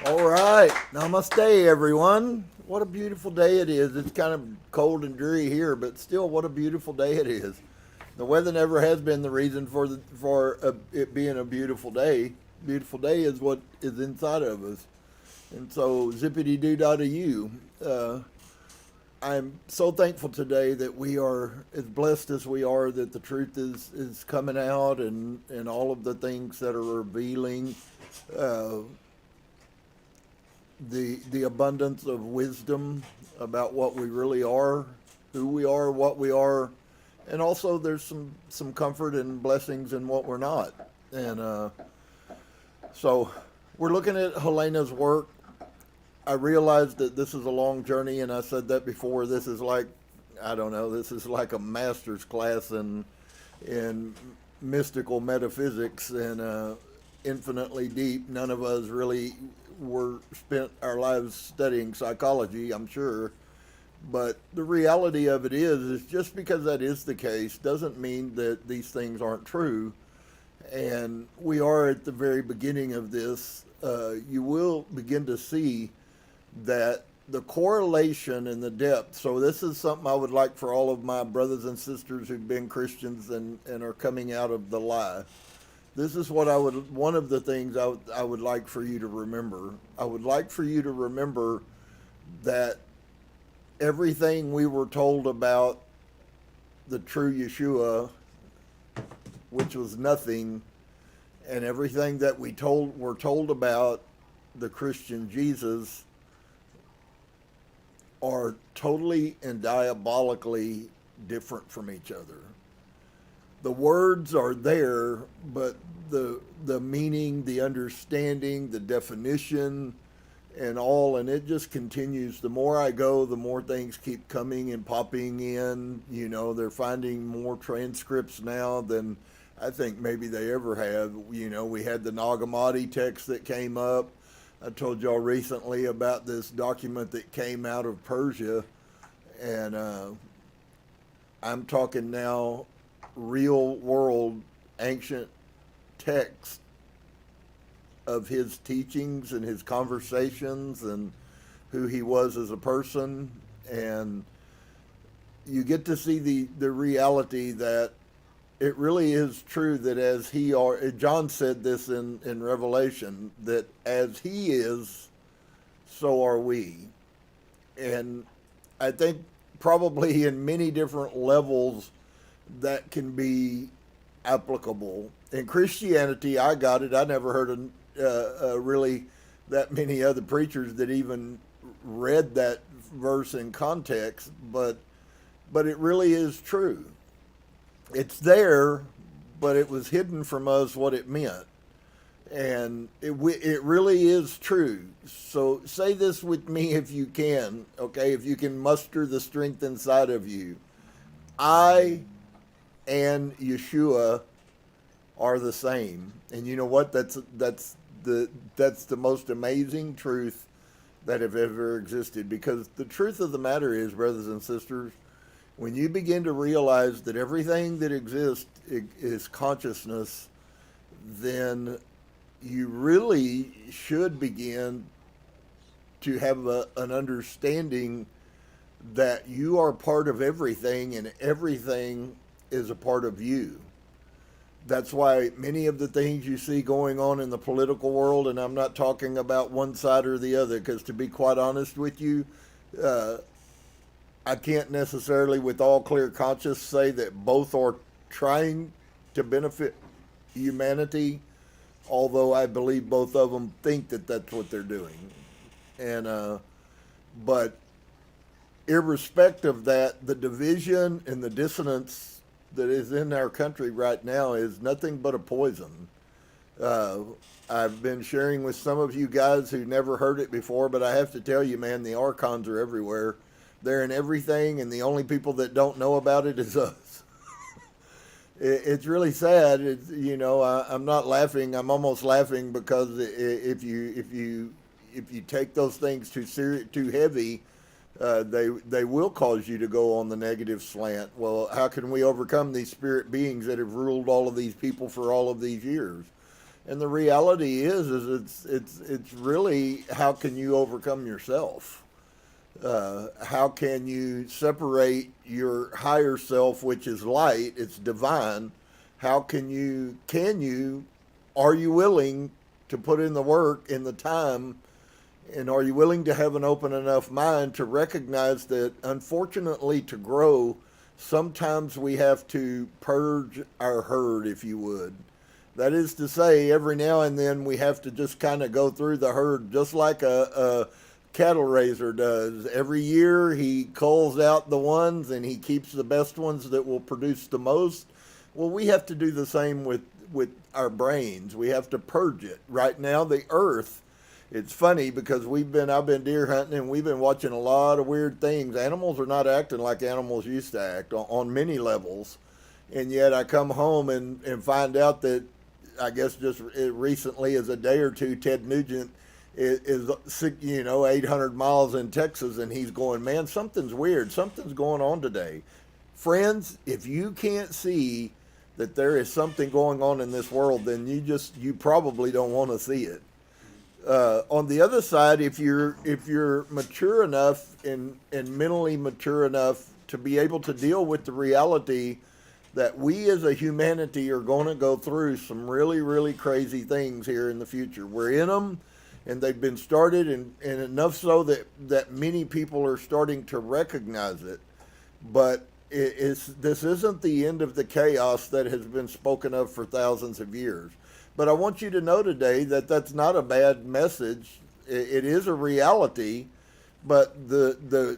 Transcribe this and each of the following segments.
All right, namaste, everyone. What a beautiful day it is. It's kind of cold and dreary here, but still, what a beautiful day it is. The weather never has been the reason for it being a beautiful day. Beautiful day is what is inside of us, and so zippity doo dah to you. I'm so thankful today that we are as blessed as we are that the truth is coming out and all of the things that are revealing. Uh, the abundance of wisdom about what we really are, who we are, what we are, and also there's some comfort and blessings in what we're not. And so we're looking at Helena's work. I realized that this is a long journey, and I said that before. This is like, I don't know, this is like a master's class in mystical metaphysics and infinitely deep. None of us really were spent our lives studying psychology, I'm sure. But the reality of it is just because that is the case doesn't mean that these things aren't true. And we are at the very beginning of this. You will begin to see that the correlation and the depth. So this is something I would like for all of my brothers and sisters who've been Christians and are coming out of the lie. This is what one of the things I would like for you to remember. I would like for you to remember that everything we were told about the true Yeshua, which was nothing, and everything that were told about the Christian Jesus are totally and diabolically different from each other. The words are there, but the meaning, the understanding, the definition, and all, and it just continues. The more I go, the more things keep coming and popping in. You know, they're finding more transcripts now than I think maybe they ever have. You know, we had the Nag Hammadi text that came up. I told y'all recently about this document that came out of Persia, and I'm talking now real world ancient text of his teachings and his conversations and who he was as a person. And you get to see the reality that it really is true that as he are, John said this in Revelation, that as he is, so are we. And I think probably in many different levels that can be applicable. In Christianity, I got it. I never heard of really that many other preachers that even read that verse in context, but it really is true. It's there, but it was hidden from us what it meant. And it really is true. So say this with me if you can, okay? If you can muster the strength inside of you. I and Yeshua are the same. And you know what? That's the most amazing truth that have ever existed. Because the truth of the matter is, brothers and sisters, when you begin to realize that everything that exists is consciousness, then you really should begin to have an understanding that you are part of everything and everything is a part of you. That's why many of the things you see going on in the political world, and I'm not talking about one side or the other, because to be quite honest with you, I can't necessarily, with all clear conscience, say that both are trying to benefit humanity, although I believe both of them think that that's what they're doing. And but irrespective of that, the division and the dissonance that is in our country right now is nothing but a poison. Uh, I've been sharing with some of you guys who never heard it before, but I have to tell you, man, the archons are everywhere. They're in everything, and the only people that don't know about it is us. It's really sad. It's, you know, I'm not laughing. I'm almost laughing because if you take those things too heavy, they will cause you to go on the negative slant. Well, how can we overcome these spirit beings that have ruled all of these people for all of these years? And the reality is it's really, how can you overcome yourself? How can you separate your higher self, which is light, it's divine? How can you, are you willing to put in the work, in the time, and are you willing to have an open enough mind to recognize that, unfortunately, to grow, sometimes we have to purge our herd, if you would. That is to say, every now and then we have to just kind of go through the herd, just like a cattle raiser does. Every year he culls out the ones and he keeps the best ones that will produce the most. Well, we have to do the same with our brains. We have to purge it. Right now, the earth, it's funny because I've been deer hunting and we've been watching a lot of weird things. Animals are not acting like animals used to act on many levels. And yet I come home and find out that, I guess just recently, as a day or two, Ted Nugent is 800 miles in Texas, and he's going, man, something's weird. Something's going on today. Friends, if you can't see that there is something going on in this world, then you probably don't want to see it. On the other side, if you're mature enough and mentally mature enough to be able to deal with the reality that we as a humanity are going to go through some really, really crazy things here in the future. We're in them, and they've been started, and enough so that many people are starting to recognize it. But this isn't the end of the chaos that has been spoken of for thousands of years. But I want you to know today that that's not a bad message. It is a reality, but the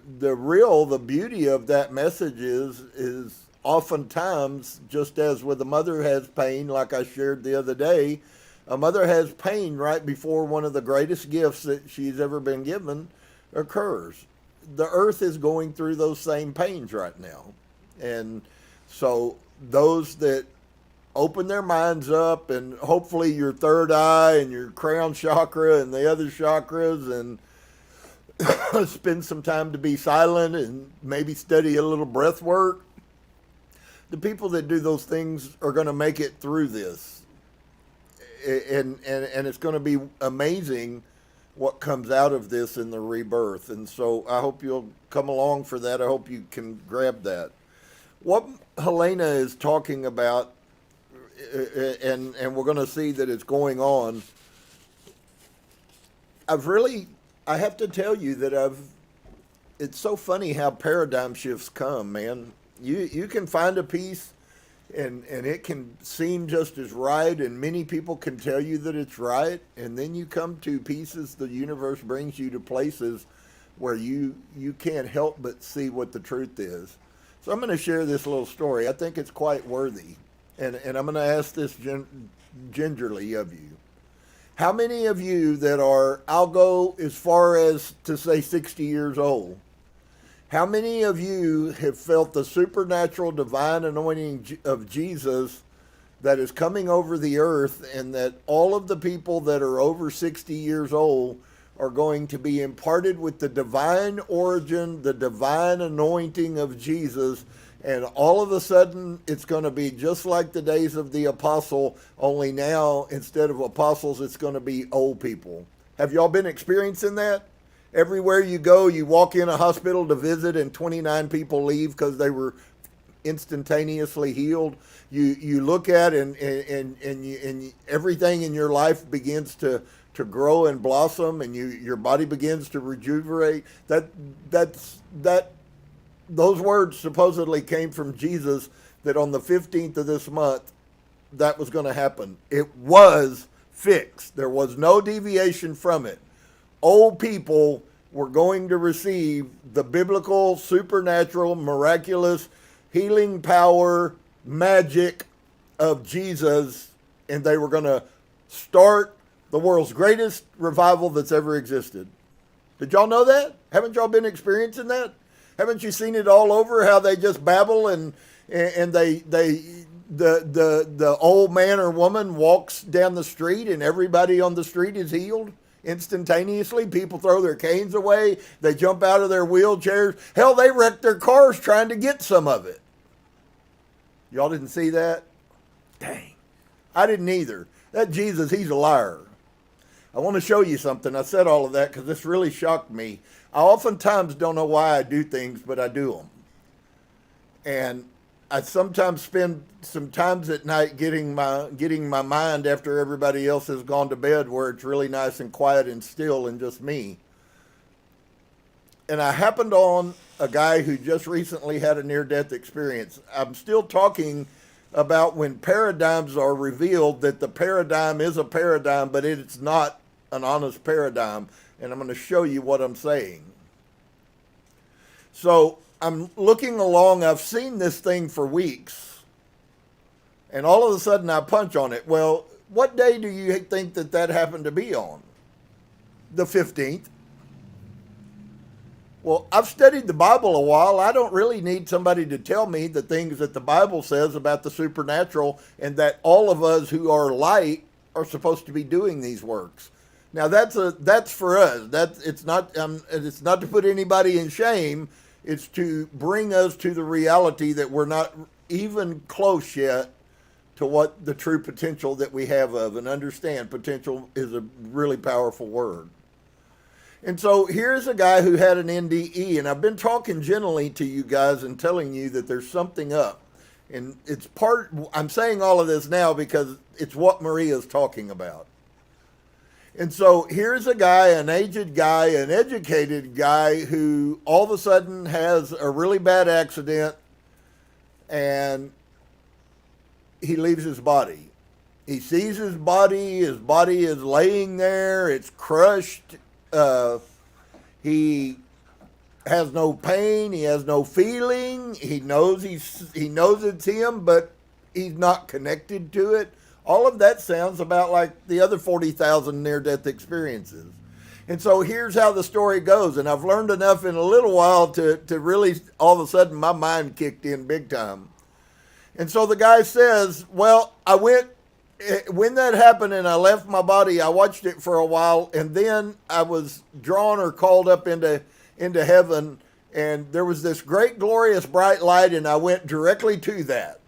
beauty of that message is oftentimes, just as with a mother has pain, like I shared the other day, a mother has pain right before one of the greatest gifts that she's ever been given occurs. The earth is going through those same pains right now. And so those that open their minds up, and hopefully your third eye and your crown chakra and the other chakras, and spend some time to be silent and maybe study a little breath work. The people that do those things are going to make it through this. And it's going to be amazing what comes out of this in the rebirth. And so I hope you'll come along for that. I hope you can grab that. What Helena is talking about, and we're going to see that it's going on, I have to tell you that it's so funny how paradigm shifts come, man. You can find a piece and it can seem just as right, and many people can tell you that it's right, and then you come to pieces, the universe brings you to places where you can't help but see what the truth is. So I'm going to share this little story. I think it's quite worthy, and I'm going to ask this gingerly of you. How many of you that are, I'll go as far as to say 60 years old, how many of you have felt the supernatural divine anointing of Jesus that is coming over the earth, and that all of the people that are over 60 years old are going to be imparted with the divine origin, the divine anointing of Jesus, and all of a sudden it's going to be just like the days of the apostle, only now instead of apostles it's going to be old people. Have y'all been experiencing that? Everywhere you go, you walk in a hospital to visit and 29 people leave because they were instantaneously healed. You look at and everything in your life begins to grow and blossom, and your body begins to rejuvenate. Those words supposedly came from Jesus, that on the 15th of this month that was going to happen. It was fixed. There was no deviation from it. Old people were going to receive the biblical, supernatural, miraculous, healing power, magic of Jesus, and they were going to start the world's greatest revival that's ever existed. Did y'all know that? Haven't y'all been experiencing that? Haven't you seen it all over, how they just babble and the old man or woman walks down the street and everybody on the street is healed instantaneously? People throw their canes away. They jump out of their wheelchairs. Hell, they wreck their cars trying to get some of it. Y'all didn't see that? Dang. I didn't either. that Jesus, he's a liar. I want to show you something. I said all of that because this really shocked me. I oftentimes don't know why I do things, but I do them. And I sometimes spend some times at night getting my mind after everybody else has gone to bed, where it's really nice and quiet and still and just me. And I happened on a guy who just recently had a near-death experience. I'm still talking about when paradigms are revealed, that the paradigm is a paradigm, but it's not an honest paradigm. And I'm going to show you what I'm saying. So I'm looking along. I've seen this thing for weeks. And all of a sudden I punch on it. Well, what day do you think that happened to be on? The 15th. Well, I've studied the Bible a while. I don't really need somebody to tell me the things that the Bible says about the supernatural, and that all of us who are light are supposed to be doing these works. Now that's for us. It's not to put anybody in shame. It's to bring us to the reality that we're not even close yet to what the true potential that we have of. And understand, potential is a really powerful word. And so here's a guy who had an NDE, and I've been talking generally to you guys and telling you that there's something up. And I'm saying all of this now because it's what Maria's talking about. And so here's a guy, an aged guy, an educated guy, who all of a sudden has a really bad accident, and he leaves his body. He sees his body is laying there, it's crushed. He has no pain, he has no feeling, he knows it's him, but he's not connected to it. All of that sounds about like the other 40,000 near-death experiences. And so here's how the story goes, and I've learned enough in a little while to really, all of a sudden, my mind kicked in big time. And so the guy says, well, when that happened and I left my body, I watched it for a while, and then I was drawn or called up into heaven, and there was this great, glorious, bright light, and I went directly to that.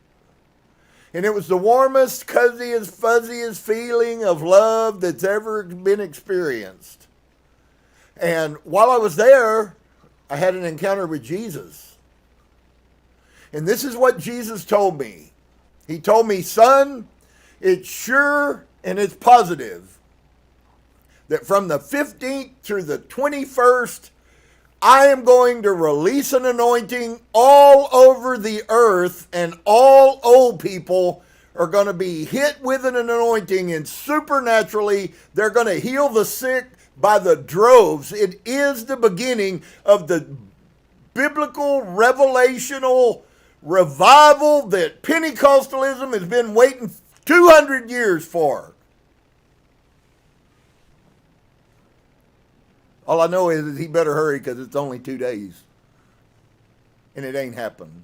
And it was the warmest, coziest, fuzziest feeling of love that's ever been experienced. And while I was there, I had an encounter with Jesus. And this is what Jesus told me. He told me, son, it's sure and it's positive that from the 15th through the 21st, I am going to release an anointing all over the earth, and all old people are going to be hit with an anointing, and supernaturally they're going to heal the sick by the droves. It is the beginning of the biblical revelational revival that Pentecostalism has been waiting 200 years for. All I know is he better hurry, because it's only 2 days. And it ain't happened.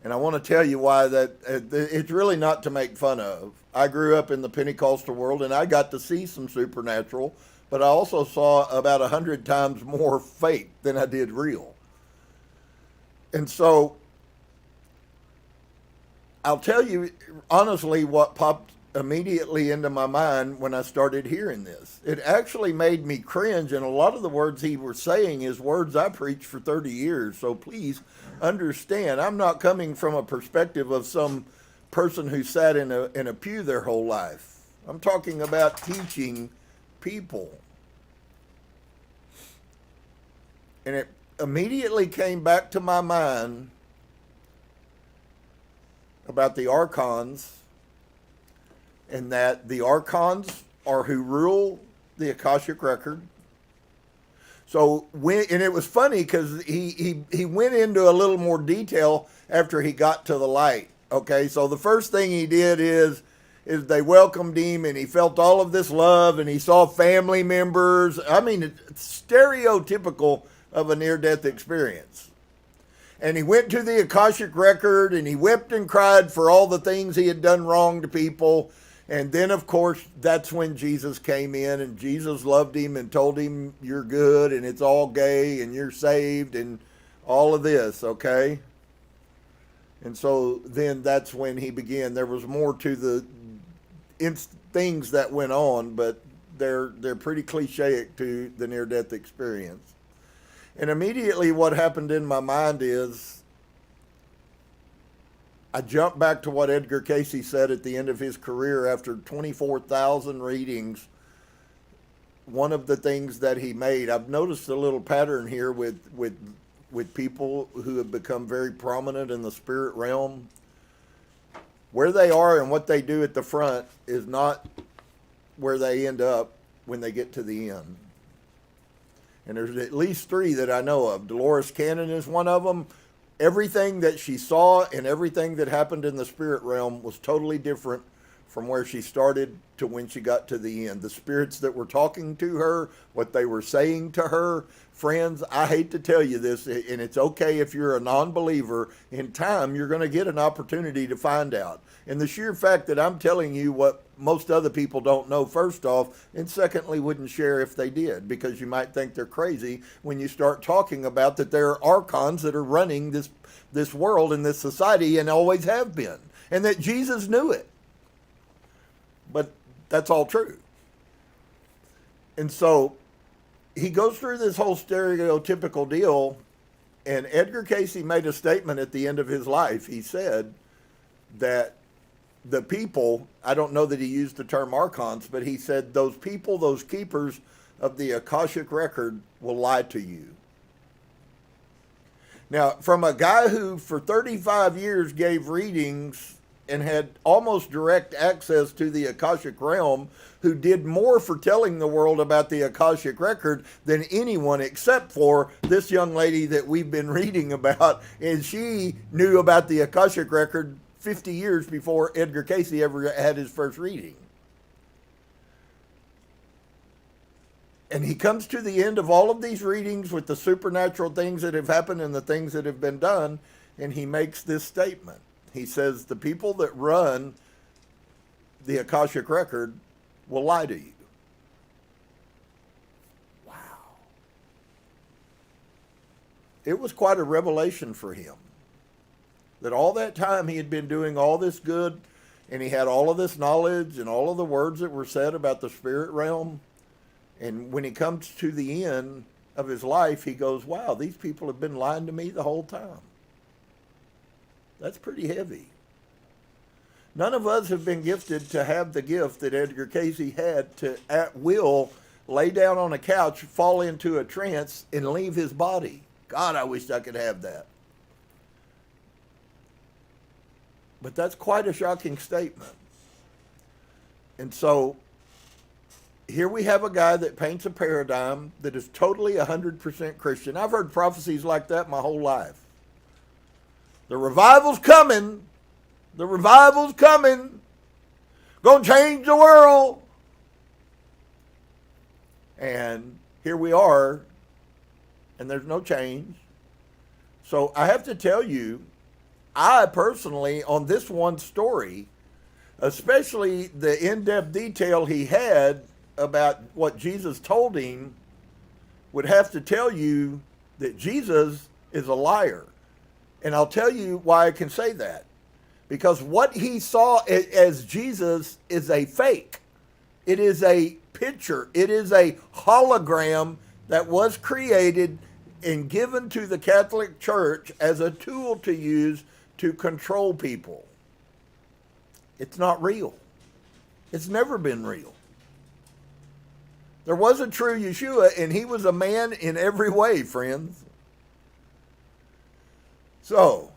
And I want to tell you why that it's really not to make fun of. I grew up in the Pentecostal world, and I got to see some supernatural, but I also saw about 100 times more fake than I did real. And so I'll tell you honestly what popped immediately into my mind when I started hearing this. It actually made me cringe, and a lot of the words he was saying is words I preached for 30 years. So please understand, I'm not coming from a perspective of some person who sat in a pew their whole life. I'm talking about teaching people. And it immediately came back to my mind about the archons, and that the archons are who rule the Akashic record. So and it was funny because he went into a little more detail after he got to the light. Okay, so the first thing he did is they welcomed him, and he felt all of this love, and he saw family members. I mean, it's stereotypical of a near-death experience. And he went to the Akashic record, and he wept and cried for all the things he had done wrong to people. And then, of course, that's when Jesus came in, and Jesus loved him and told him, you're good, and it's all gay, and you're saved, and all of this, okay? And so then that's when he began. There was more to things that went on, but they're pretty clichéic to the near-death experience. And immediately what happened in my mind is I jumped back to what Edgar Cayce said at the end of his career after 24,000 readings. One of the things that he made, I've noticed a little pattern here with people who have become very prominent in the spirit realm. Where they are and what they do at the front is not where they end up when they get to the end. And there's at least three that I know of. Dolores Cannon is one of them. Everything that she saw and everything that happened in the spirit realm was totally different from where she started to when she got to the end. The spirits that were talking to her, what they were saying to her. Friends, I hate to tell you this, and it's okay if you're a non-believer. In time, you're going to get an opportunity to find out. And the sheer fact that I'm telling you what most other people don't know, first off, and secondly, wouldn't share if they did, because you might think they're crazy when you start talking about that there are archons that are running this world and this society and always have been, and that Jesus knew it. But that's all true. And so he goes through this whole stereotypical deal, and Edgar Cayce made a statement at the end of his life. He said that the people, I don't know that he used the term archons, but he said those people, those keepers of the Akashic record will lie to you. Now, from a guy who for 35 years gave readings and had almost direct access to the Akashic realm, who did more for telling the world about the Akashic record than anyone except for this young lady that we've been reading about, and she knew about the Akashic record 50 years before Edgar Cayce ever had his first reading. And he comes to the end of all of these readings with the supernatural things that have happened and the things that have been done, and he makes this statement. He says, the people that run the Akashic record will lie to you. Wow. It was quite a revelation for him. That all that time he had been doing all this good, and he had all of this knowledge and all of the words that were said about the spirit realm. And when he comes to the end of his life, he goes, wow, these people have been lying to me the whole time. That's pretty heavy. None of us have been gifted to have the gift that Edgar Cayce had to, at will, lay down on a couch, fall into a trance, and leave his body. God, I wish I could have that. But that's quite a shocking statement. And so here we have a guy that paints a paradigm that is totally 100% Christian. I've heard prophecies like that my whole life. The revival's coming. The revival's coming. Gonna change the world. And here we are, and there's no change. So I have to tell you, I personally, on this one story, especially the in-depth detail he had about what Jesus told him, would have to tell you that Jesus is a liar. And I'll tell you why I can say that. Because what he saw as Jesus is a fake. It is a picture. It is a hologram that was created and given to the Catholic Church as a tool to use to control people. It's not real. It's never been real. There was a true Yeshua, and he was a man in every way, friends. So,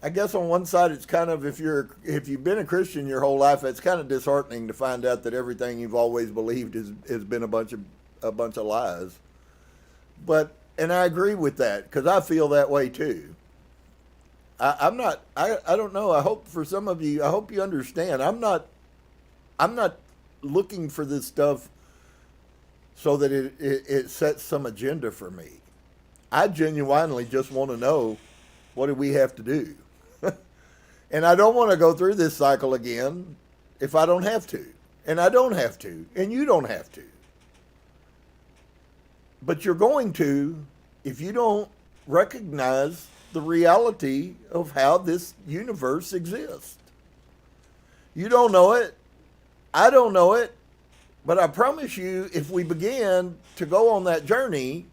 I guess on one side it's kind of, if you've been a Christian your whole life, it's kind of disheartening to find out that everything you've always believed has been a bunch of lies. And I agree with that, because I feel that way too. I don't know. I hope for some of you, I hope you understand. I'm not looking for this stuff so that it sets some agenda for me. I genuinely just want to know, what do we have to do? And I don't want to go through this cycle again if I don't have to. And I don't have to. And you don't have to. But you're going to if you don't recognize the reality of how this universe exists. You don't know it. I don't know it, but I promise you, if we begin to go on that journey,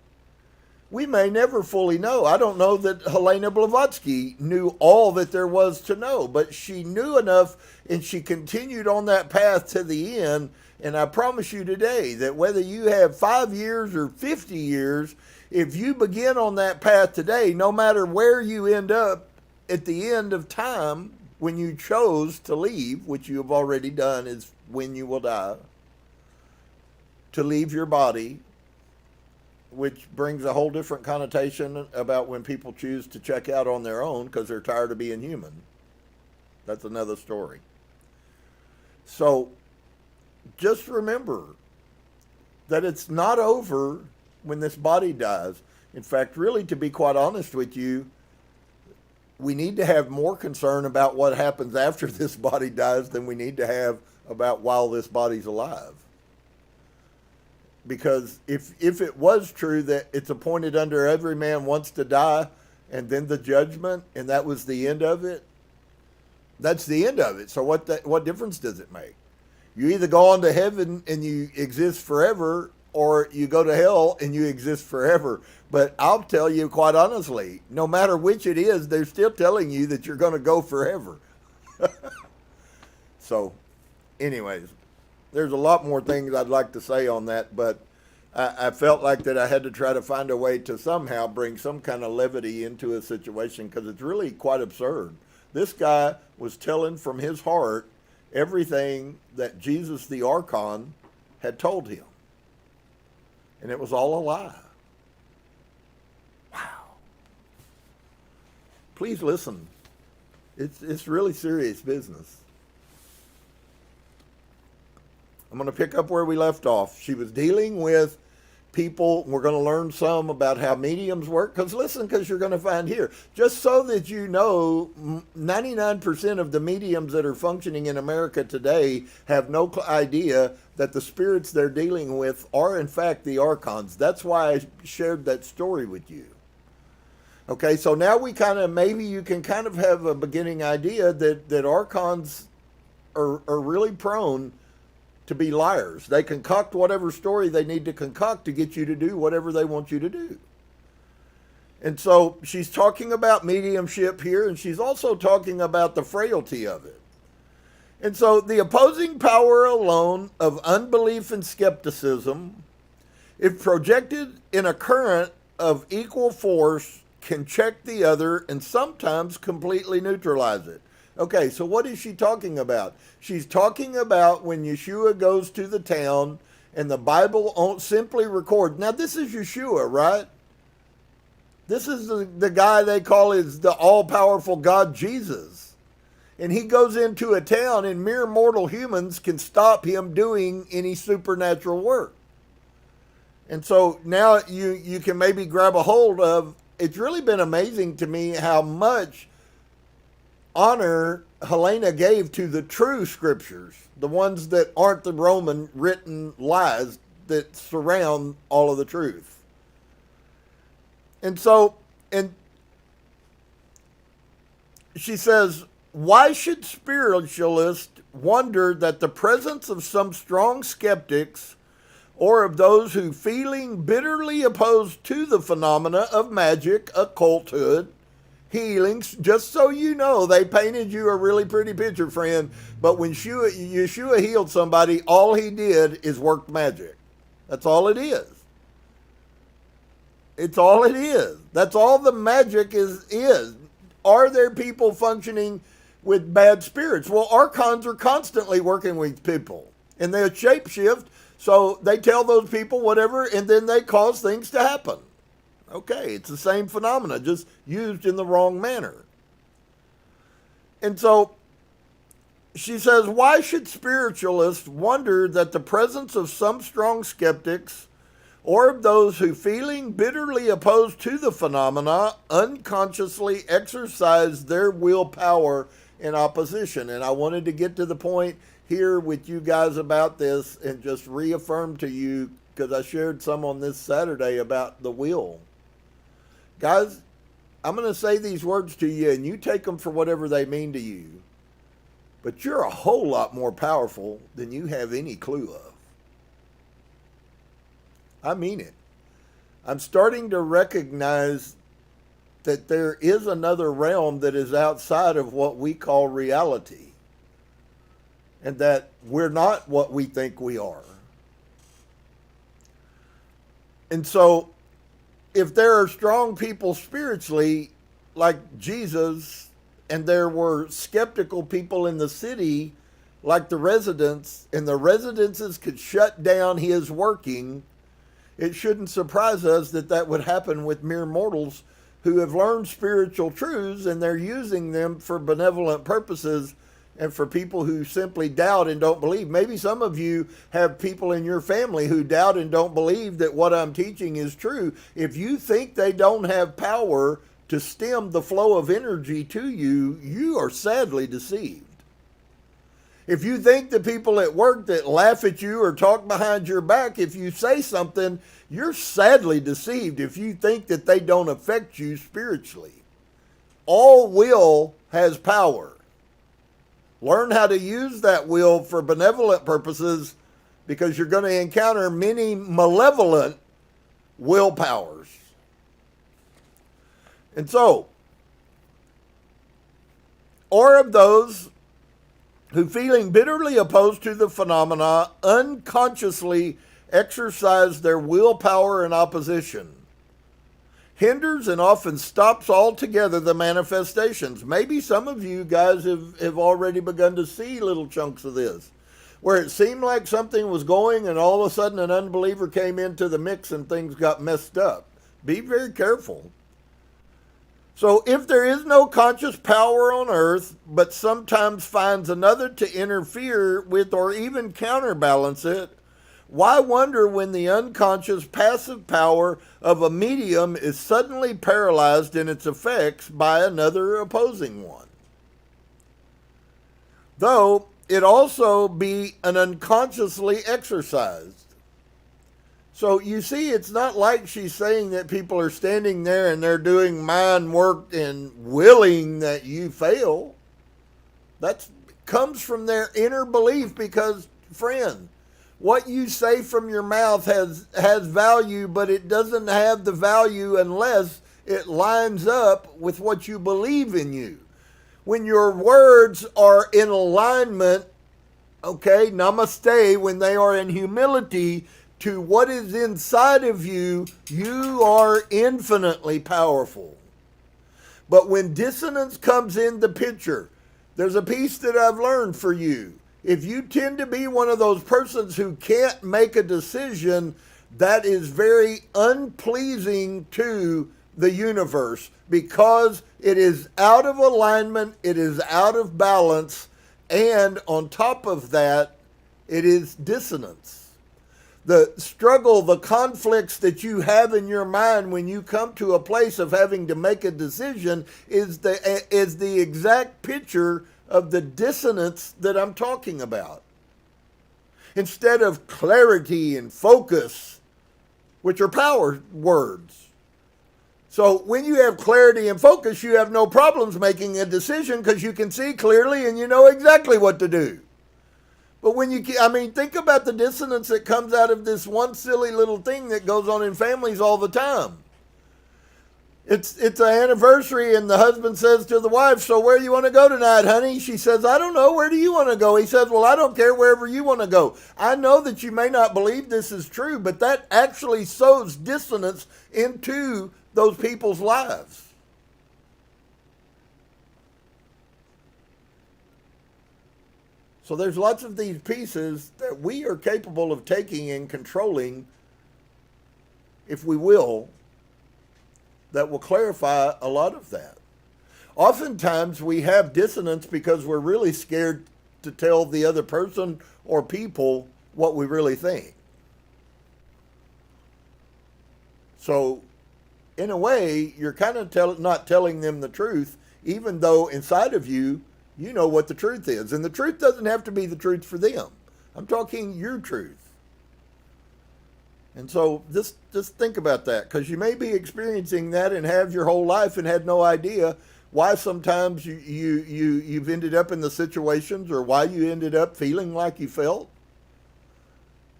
we may never fully know. I don't know that Helena Blavatsky knew all that there was to know, but she knew enough, and she continued on that path to the end. And I promise you today that whether you have 5 years or 50 years, if you begin on that path today, no matter where you end up at the end of time, when you chose to leave, which you have already done, is when you will die, to leave your body, which brings a whole different connotation about when people choose to check out on their own because they're tired of being human. That's another story. So just remember that it's not over when this body dies. In fact, really, to be quite honest with you, we need to have more concern about what happens after this body dies than we need to have about while this body's alive. Because if it was true that it's appointed under every man once to die, and then the judgment, and that was the end of it, that's the end of it. So what difference does it make? You either go on to heaven and you exist forever, or you go to hell and you exist forever. But I'll tell you quite honestly, no matter which it is, they're still telling you that you're going to go forever. So, anyways, there's a lot more things I'd like to say on that, but I felt like that I had to try to find a way to somehow bring some kind of levity into a situation, because it's really quite absurd. This guy was telling from his heart everything that Jesus the Archon had told him. And it was all a lie. Wow. Please listen. It's really serious business. I'm going to pick up where we left off. She was dealing with people. We're going to learn some about how mediums work. Because you're going to find here, just so that you know, 99% of the mediums that are functioning in America today have no idea that the spirits they're dealing with are, in fact, the archons. That's why I shared that story with you. Okay, so now maybe you can kind of have a beginning idea that archons are really prone to be liars. They concoct whatever story they need to concoct to get you to do whatever they want you to do. And so she's talking about mediumship here, and she's also talking about the frailty of it. And so the opposing power alone of unbelief and skepticism, if projected in a current of equal force, can check the other and sometimes completely neutralize it. Okay, so what is she talking about? She's talking about when Yeshua goes to the town and the Bible won't simply record. Now, this is Yeshua, right? This is the guy they call is the all-powerful God Jesus. And he goes into a town and mere mortal humans can stop him doing any supernatural work. And so now you can maybe grab a hold of, it's really been amazing to me how much honor Helena gave to the true scriptures, the ones that aren't the Roman written lies that surround all of the truth. And so, and she says, why should spiritualists wonder that the presence of some strong skeptics or of those who feeling bitterly opposed to the phenomena of magic, occulthood, healings, just so you know, they painted you a really pretty picture, friend, but when Yeshua healed somebody, all he did is work magic. That's all it is. It's all it is. That's all the magic is. Are there people functioning with bad spirits? Well, archons are constantly working with people, and they shapeshift, so they tell those people whatever, and then they cause things to happen. Okay, it's the same phenomena, just used in the wrong manner. And so she says, why should spiritualists wonder that the presence of some strong skeptics or of those who feeling bitterly opposed to the phenomena unconsciously exercise their willpower in opposition? And I wanted to get to the point here with you guys about this and just reaffirm to you, because I shared some on this Saturday about the will. Guys, I'm going to say these words to you, and you take them for whatever they mean to you. but you're a whole lot more powerful than you have any clue of. I mean it. I'm starting to recognize that there is another realm that is outside of what we call reality, and that we're not what we think we are. And so, if there are strong people spiritually, like Jesus, and there were skeptical people in the city, like the residents, and the residences could shut down his working, it shouldn't surprise us that that would happen with mere mortals who have learned spiritual truths and they're using them for benevolent purposes and for people who simply doubt and don't believe. Maybe some of you have people in your family who doubt and don't believe that what I'm teaching is true. If you think they don't have power to stem the flow of energy to you, you are sadly deceived. If you think the people at work that laugh at you or talk behind your back, if you say something, you're sadly deceived if you think that they don't affect you spiritually. All will has power. Learn how to use that will for benevolent purposes, because you're going to encounter many malevolent willpowers. And so, or of those who, feeling bitterly opposed to the phenomena, unconsciously exercise their willpower in opposition, hinders and often stops altogether the manifestations. Maybe some of you guys have already begun to see little chunks of this, where it seemed like something was going and all of a sudden an unbeliever came into the mix and things got messed up. Be very careful. So if there is no conscious power on earth, but sometimes finds another to interfere with or even counterbalance it, why wonder when the unconscious passive power of a medium is suddenly paralyzed in its effects by another opposing one? Though it also be an unconsciously exercised. So you see, it's not like she's saying that people are standing there and they're doing mind work and willing that you fail. That comes from their inner belief, because, friend, what you say from your mouth has value, but it doesn't have the value unless it lines up with what you believe in you. When your words are in alignment, okay, namaste, when they are in humility to what is inside of you, you are infinitely powerful. But when dissonance comes in the picture, there's a piece that I've learned for you. If you tend to be one of those persons who can't make a decision, that is very unpleasing to the universe, because it is out of alignment, it is out of balance, and on top of that, it is dissonance. The struggle, the conflicts that you have in your mind when you come to a place of having to make a decision is the exact picture of the dissonance that I'm talking about. Instead of clarity and focus, which are power words. So when you have clarity and focus, you have no problems making a decision, because you can see clearly and you know exactly what to do. But when think about the dissonance that comes out of this one silly little thing that goes on in families all the time. It's an anniversary and the husband says to the wife, "So where do you want to go tonight, honey?" She says, "I don't know. Where do you want to go?" He says, "Well, I don't care, wherever you want to go." I know that you may not believe this is true, but that actually sows dissonance into those people's lives. So there's lots of these pieces that we are capable of taking and controlling, if we will, that will clarify a lot of that. Oftentimes we have dissonance because we're really scared to tell the other person or people what we really think. So in a way, you're kind of not telling them the truth, even though inside of you, you know what the truth is. And the truth doesn't have to be the truth for them. I'm talking your truth. And so just think about that, because you may be experiencing that and have your whole life and had no idea. why sometimes you've ended up in the situations or why you ended up feeling like you felt.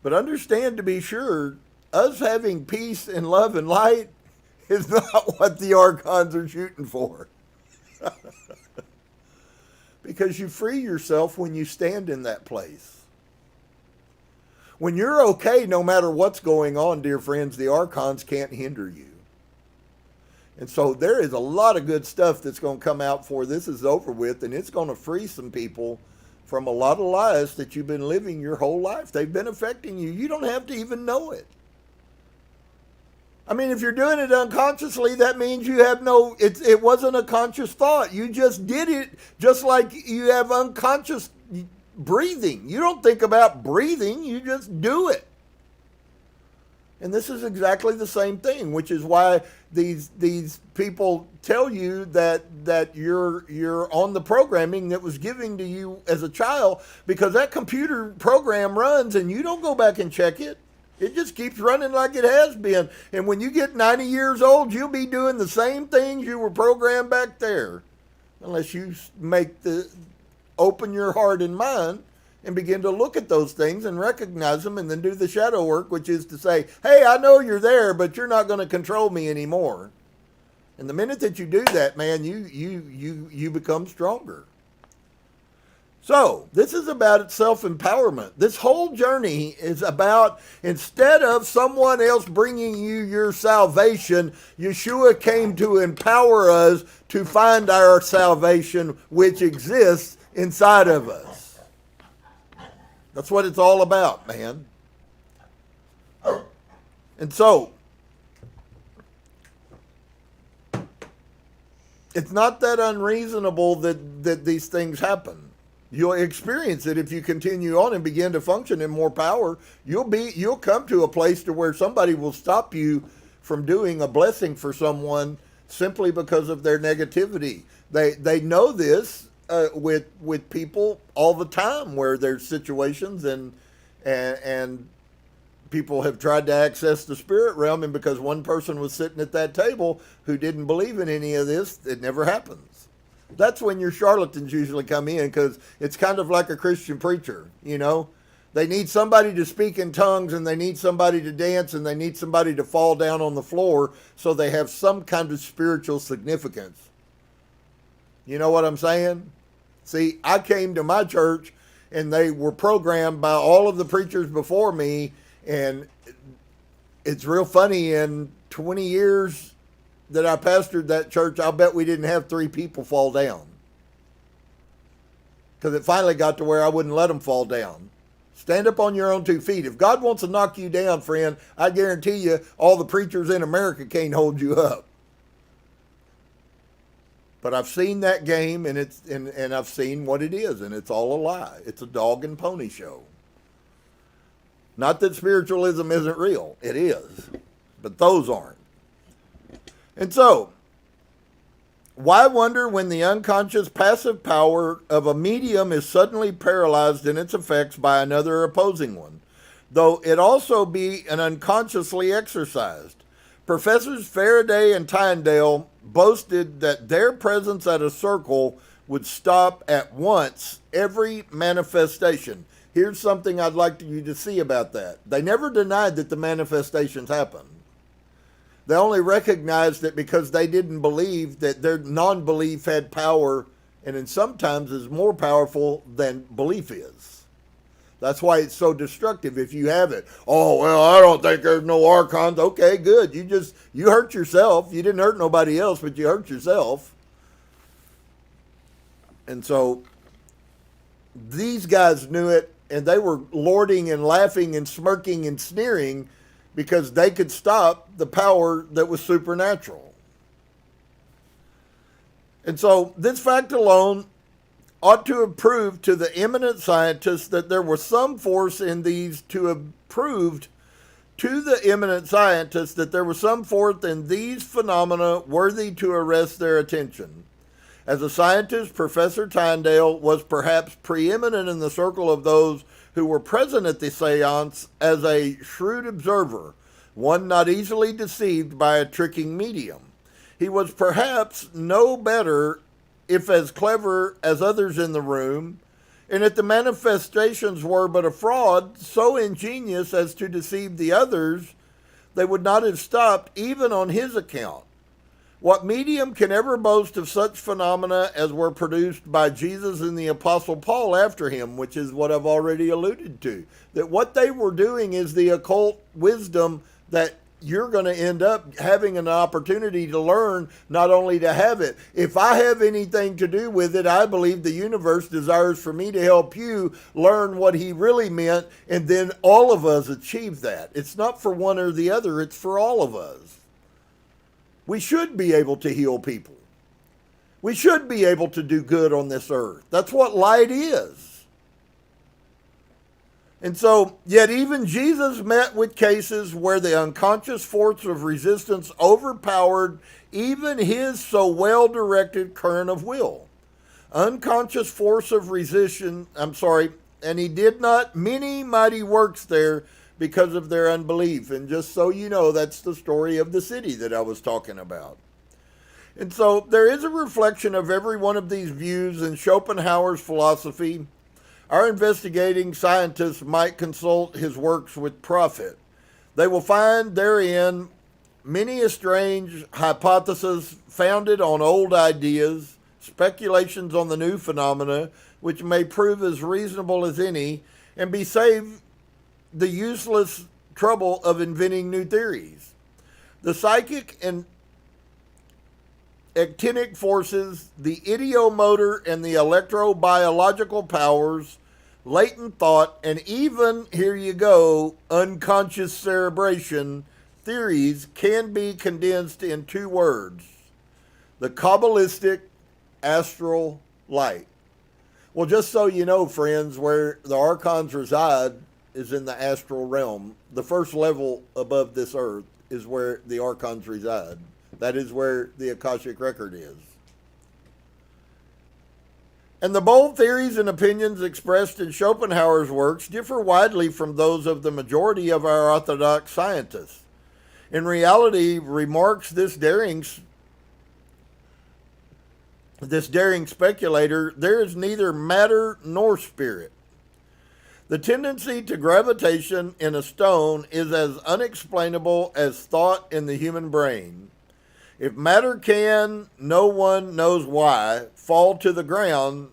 But understand, to be sure, us having peace and love and light is not what the archons are shooting for. Because you free yourself when you stand in that place. When you're okay, no matter what's going on, dear friends, the archons can't hinder you. And so there is a lot of good stuff that's going to come out before this is over with, and it's going to free some people from a lot of lies that you've been living your whole life. They've been affecting you. You don't have to even know it. I mean, if you're doing it unconsciously, that means you have it wasn't a conscious thought. You just did it, just like you have unconscious breathing. You don't think about breathing, you just do it. And this is exactly the same thing, which is why these people tell you that you're on the programming that was given to you as a child, because that computer program runs and you don't go back and check it. It just keeps running like it has been. And when you get 90 years old, you'll be doing the same things you were programmed back there. Unless you open your heart and mind and begin to look at those things and recognize them, and then do the shadow work, which is to say, hey, I know you're there, but you're not going to control me anymore. And the minute that you do that, man, you become stronger. So, this is about self-empowerment. This whole journey is about, instead of someone else bringing you your salvation, Yeshua came to empower us to find our salvation, which exists inside of us. That's what it's all about, man. And so, it's not that unreasonable that these things happen. You'll experience it if you continue on and begin to function in more power. You'll come to a place to where somebody will stop you from doing a blessing for someone simply because of their negativity. They know this with people all the time, where there's situations and people have tried to access the spirit realm, and because one person was sitting at that table who didn't believe in any of this, it never happens. That's when your charlatans usually come in, because it's kind of like a Christian preacher, you know. They need somebody to speak in tongues, and they need somebody to dance, and they need somebody to fall down on the floor, so they have some kind of spiritual significance. You know what I'm saying? See, I came to my church, and they were programmed by all of the preachers before me, and it's real funny, in 20 years that I pastored that church, I'll bet we didn't have 3 people fall down. Because it finally got to where I wouldn't let them fall down. Stand up on your own 2 feet. If God wants to knock you down, friend, I guarantee you all the preachers in America can't hold you up. But I've seen that game, and and I've seen what it is, and it's all a lie. It's a dog and pony show. Not that spiritualism isn't real. It is. But those aren't. And so, why wonder when the unconscious passive power of a medium is suddenly paralyzed in its effects by another opposing one, though it also be an unconsciously exercised? Professors Faraday and Tyndale boasted that their presence at a circle would stop at once every manifestation. Here's something I'd like you to see about that. They never denied that the manifestations happened. They only recognized that because they didn't believe, that their non-belief had power, and in sometimes is more powerful than belief is. That's why it's so destructive if you have it. Oh, well, I don't think there's no archons. Okay, good. You hurt yourself. You didn't hurt nobody else, but you hurt yourself. And so these guys knew it, and they were lording and laughing and smirking and sneering because they could stop the power that was supernatural. And so this fact alone ought to have proved to the eminent scientists that there was some force in these, to have proved to the eminent scientists that there was some force in these phenomena worthy to arrest their attention. As a scientist, Professor Tyndale was perhaps preeminent in the circle of those who were present at the seance as a shrewd observer, one not easily deceived by a tricking medium. He was perhaps no better, if as clever as others in the room, and if the manifestations were but a fraud, so ingenious as to deceive the others, they would not have stopped even on his account. What medium can ever boast of such phenomena as were produced by Jesus and the Apostle Paul after him, which is what I've already alluded to? That what they were doing is the occult wisdom that you're going to end up having an opportunity to learn, not only to have it. If I have anything to do with it, I believe the universe desires for me to help you learn what he really meant, and then all of us achieve that. It's not for one or the other, it's for all of us. We should be able to heal people. We should be able to do good on this earth. That's what light is. And so, yet even Jesus met with cases where the unconscious force of resistance overpowered even his so well-directed current of will. Unconscious force of resistance, and he did not many mighty works there because of their unbelief. And just so you know, that's the story of the city that I was talking about. And so there is a reflection of every one of these views in Schopenhauer's philosophy. Our investigating scientists might consult his works with profit. They will find therein many a strange hypothesis founded on old ideas, speculations on the new phenomena, which may prove as reasonable as any, and be saved the useless trouble of inventing new theories. The psychic and actinic forces, the ideomotor and the electrobiological powers, latent thought, and even, here you go, unconscious cerebration theories can be condensed in two words: the Kabbalistic astral light. Well, just so you know, friends, where the archons reside is in the astral realm. The first level above this earth is where the archons reside. That is where the Akashic record is. And the bold theories and opinions expressed in Schopenhauer's works differ widely from those of the majority of our orthodox scientists. In reality, remarks this daring speculator, there is neither matter nor spirit. The tendency to gravitation in a stone is as unexplainable as thought in the human brain. If matter can, no one knows why, fall to the ground,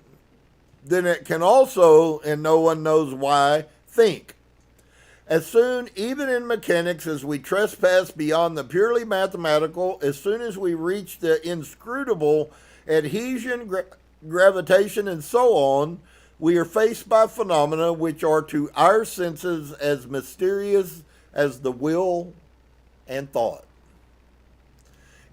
then it can also, and no one knows why, think. As soon, even in mechanics, as we trespass beyond the purely mathematical, as soon as we reach the inscrutable adhesion, gravitation, and so on, we are faced by phenomena which are to our senses as mysterious as the will and thought.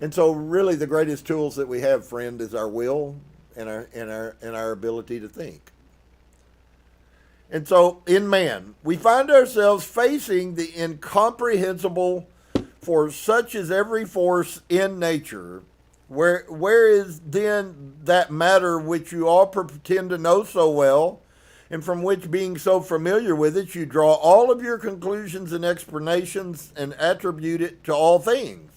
And so really the greatest tools that we have, friend, is our will and our ability to think. And so in man, we find ourselves facing the incomprehensible, for such is every force in nature. Where is then that matter which you all pretend to know so well, and from which, being so familiar with it, you draw all of your conclusions and explanations and attribute it to all things?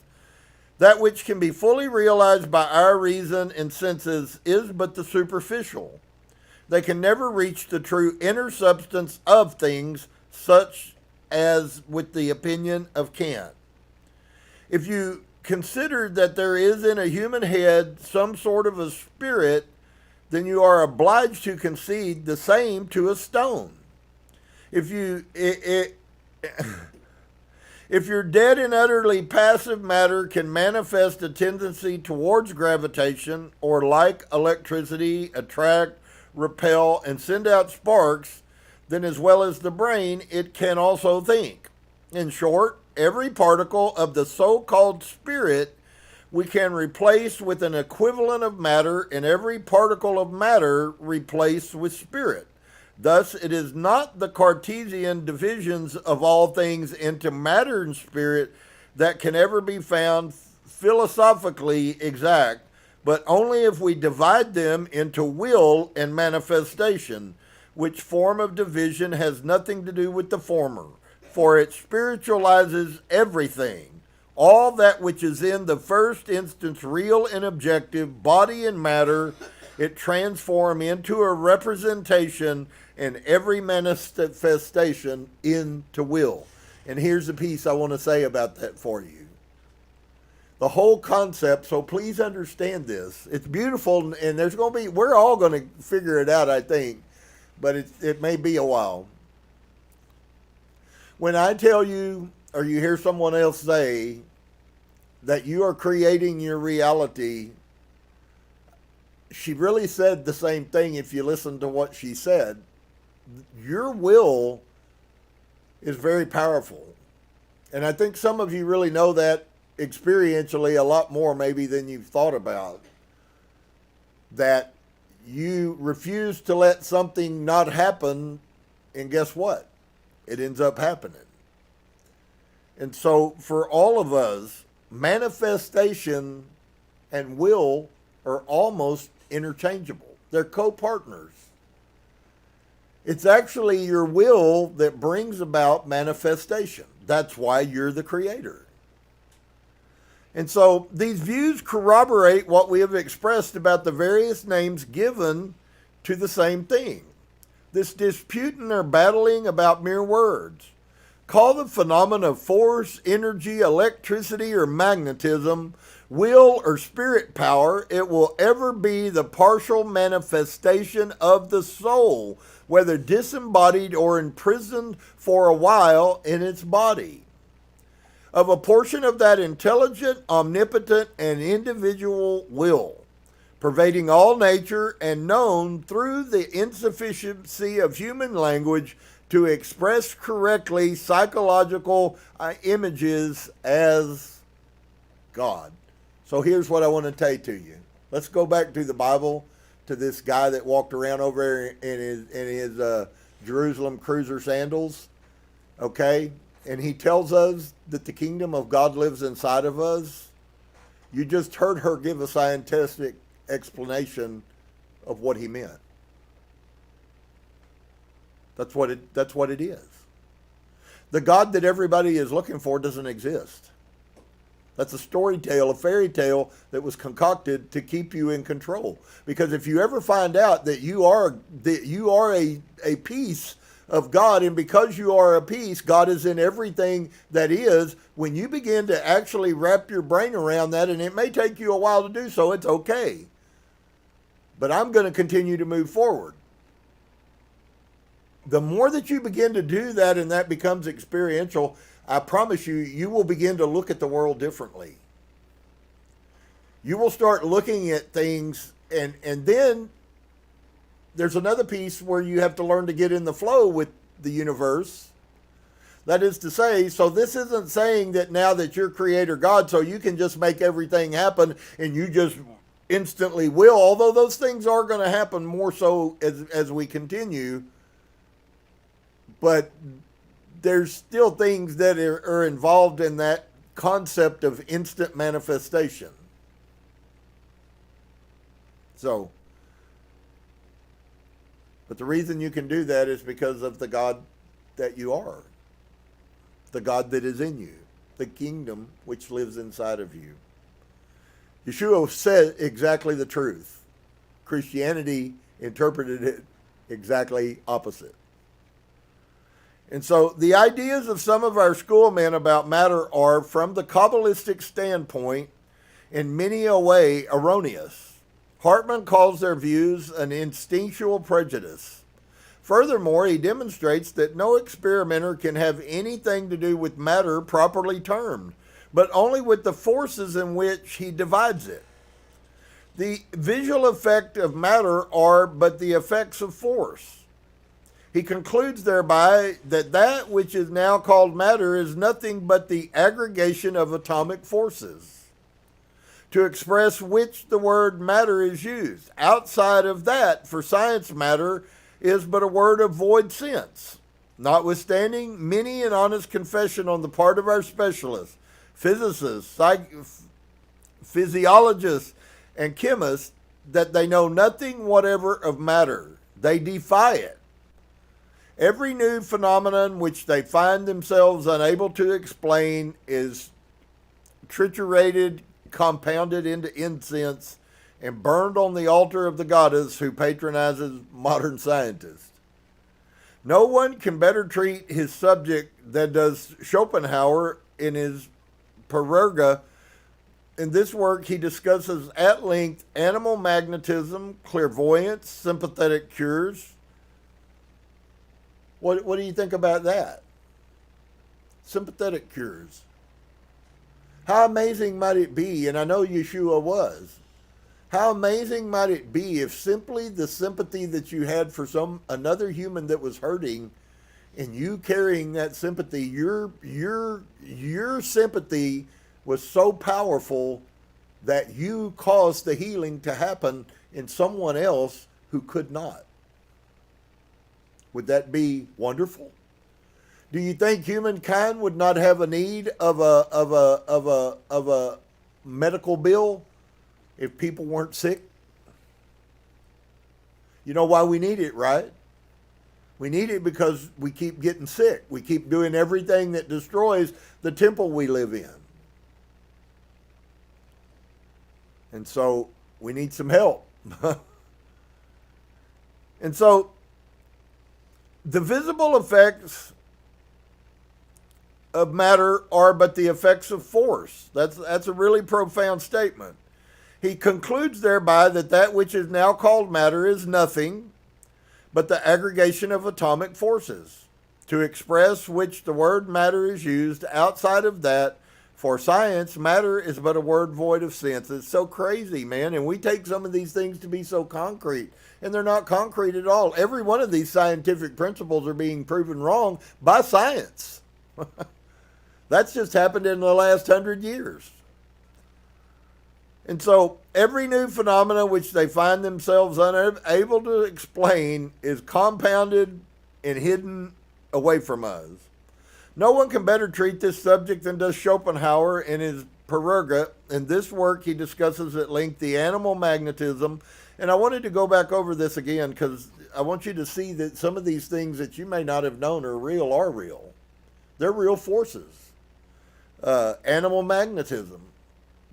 That which can be fully realized by our reason and senses is but the superficial. They can never reach the true inner substance of things, such as with the opinion of Kant. If you consider that there is in a human head some sort of a spirit, then you are obliged to concede the same to a stone. If your dead and utterly passive matter can manifest a tendency towards gravitation, or like electricity, attract, repel, and send out sparks, then as well as the brain, it can also think. In short, every particle of the so-called spirit we can replace with an equivalent of matter, and every particle of matter replace with spirit. Thus, it is not the Cartesian divisions of all things into matter and spirit that can ever be found philosophically exact, but only if we divide them into will and manifestation, which form of division has nothing to do with the former, for it spiritualizes everything. all that which is in the first instance real and objective, body and matter, it transforms into a representation, and every manifestation into will. And here's the piece I want to say about that for you. The whole concept, so please understand this. It's beautiful, and there's going to be, we're all going to figure it out, I think, but it may be a while. When I tell you, or you hear someone else say, that you are creating your reality, she really said the same thing if you listen to what she said. Your will is very powerful. And I think some of you really know that experientially a lot more maybe than you've thought about. That you refuse to let something not happen, and guess what? It ends up happening. And so for all of us, manifestation and will are almost interchangeable. They're co-partners. It's actually your will that brings about manifestation. That's why you're the creator. And so these views corroborate what we have expressed about the various names given to the same thing. This disputing or battling about mere words. Call the phenomena of force, energy, electricity, or magnetism, will or spirit power. It will ever be the partial manifestation of the soul, whether disembodied or imprisoned for a while in its body, of a portion of that intelligent, omnipotent, and individual will, pervading all nature and known through the insufficiency of human language to express correctly psychological images as God. So here's what I want to say to you. Let's go back to the Bible, to this guy that walked around over in his Jerusalem cruiser sandals, okay? And he tells us that the kingdom of God lives inside of us. You just heard her give a scientific explanation of what he meant. That's what it is. The God that everybody is looking for doesn't exist. That's a story tale, a fairy tale that was concocted to keep you in control. Because if you ever find out that you are a piece of God, and because you are a piece, God is in everything that is, when you begin to actually wrap your brain around that, and it may take you a while to do so, it's okay. But I'm going to continue to move forward. The more that you begin to do that and that becomes experiential, I promise you, you will begin to look at the world differently. You will start looking at things, and then there's another piece where you have to learn to get in the flow with the universe. That is to say, so this isn't saying that now that you're creator God, so you can just make everything happen and you just instantly will, although those things are going to happen more so as we continue. But there's still things that are involved in that concept of instant manifestation. So, but the reason you can do that is because of the God that you are, the God that is in you, the kingdom which lives inside of you. Yeshua said exactly the truth. Christianity interpreted it exactly opposite. And so the ideas of some of our schoolmen about matter are, from the Kabbalistic standpoint, in many a way erroneous. Hartman calls their views an instinctual prejudice. Furthermore, he demonstrates that no experimenter can have anything to do with matter properly termed, but only with the forces in which he divides it. The visual effect of matter are but the effects of force. He concludes thereby that which is now called matter is nothing but the aggregation of atomic forces, to express which the word matter is used. Outside of that, for science, matter is but a word of void sense. Notwithstanding many an honest confession on the part of our specialists, physicists, physiologists, and chemists, that they know nothing whatever of matter. They defy it. Every new phenomenon which they find themselves unable to explain is triturated, compounded into incense, and burned on the altar of the goddess who patronizes modern scientists. No one can better treat his subject than does Schopenhauer in his Peregrine. In this work, he discusses at length animal magnetism, clairvoyance, sympathetic cures. What do you think about that? Sympathetic cures. How amazing might it be, and I know Yeshua was, how amazing might it be if simply the sympathy that you had for another human that was hurting, and you carrying that sympathy, your sympathy was so powerful that you caused the healing to happen in someone else who could not. Would that be wonderful? Do you think humankind would not have a need of a medical bill if people weren't sick? You know why we need it, right? We need it because we keep getting sick. We keep doing everything that destroys the temple we live in. And so we need some help. And so the visible effects of matter are but the effects of force. That's a really profound statement. He concludes thereby that which is now called matter is nothing but the aggregation of atomic forces, to express which the word matter is used. Outside of that, for science, matter is but a word void of sense. It's so crazy, man. And we take some of these things to be so concrete, and they're not concrete at all. Every one of these scientific principles are being proven wrong by science. That's just happened in the last 100 years. And so every new phenomena which they find themselves unable to explain is compounded and hidden away from us. No one can better treat this subject than does Schopenhauer in his Peregrine. In this work, he discusses at length the animal magnetism. And I wanted to go back over this again because I want you to see that some of these things that you may not have known are real. They're real forces. Animal magnetism.